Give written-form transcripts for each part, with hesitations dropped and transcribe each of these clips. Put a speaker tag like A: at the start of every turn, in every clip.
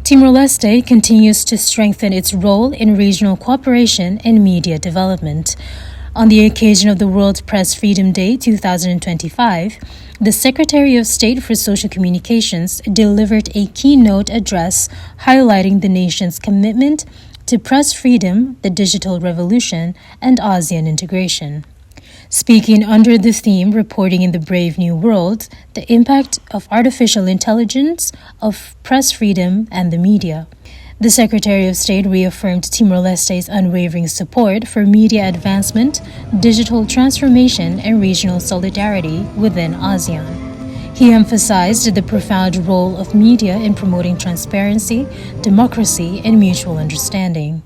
A: Timor-Leste continues to strengthen its role in regional cooperation and media development. On the occasion of the World Press Freedom Day 2025, the Secretary of State for Social Communications delivered a keynote address highlighting the nation's commitment to press freedom, the digital revolution, and ASEAN integration. Speaking under the theme Reporting in the Brave New World, the impact of artificial intelligence, of press freedom, and the media. The Secretary of State reaffirmed Timor-Leste's unwavering support for media advancement, digital transformation, and regional solidarity within ASEAN. He emphasized the profound role of media in promoting transparency, democracy, and mutual understanding.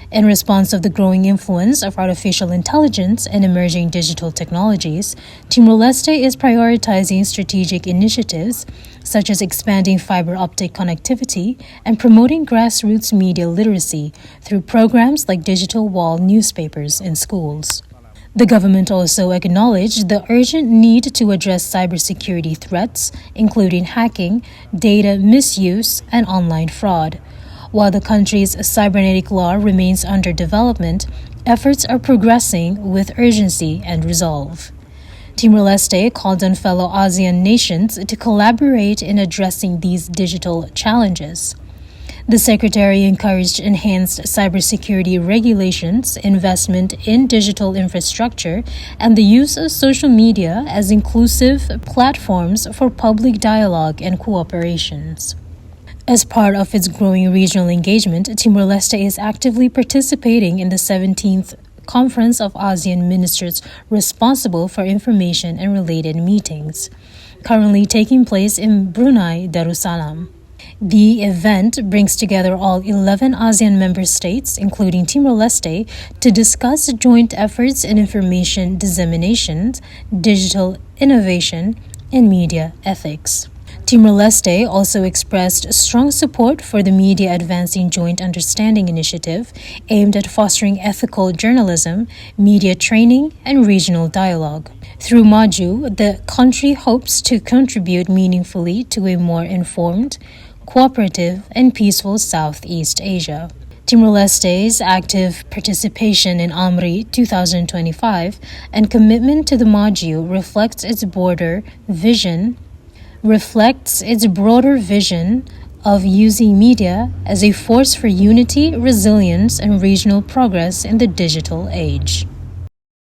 A: In response to the growing influence of artificial intelligence and emerging digital technologies, Timor-Leste is prioritizing strategic initiatives such as expanding fiber optic connectivity and promoting grassroots media literacy through programs like digital wall newspapers in schools. The government also acknowledged the urgent need to address cybersecurity threats, including hacking, data misuse, and online fraud. While the country's cybernetic law remains under development, efforts are progressing with urgency and resolve. Timor-Leste called on fellow ASEAN nations to collaborate in addressing these digital challenges. The Secretary encouraged enhanced cybersecurity regulations, investment in digital infrastructure, and the use of social media as inclusive platforms for public dialogue and cooperations. As part of its growing regional engagement, Timor-Leste is actively participating in the 17th Conference of ASEAN Ministers responsible for information and related meetings, currently taking place in Brunei Darussalam. The event brings together all 11 ASEAN member states, including Timor-Leste, to discuss joint efforts in information dissemination, digital innovation, and media ethics. Timor-Leste also expressed strong support for the Media Advancing Joint Understanding Initiative aimed at fostering ethical journalism, media training, and regional dialogue. Through MAJU, the country hopes to contribute meaningfully to a more informed, cooperative, and peaceful Southeast Asia. Timor-Leste's active participation in AMRI 2025 and commitment to the MAJU reflects its broader vision of using media as a force for unity, resilience, and regional progress in the digital age.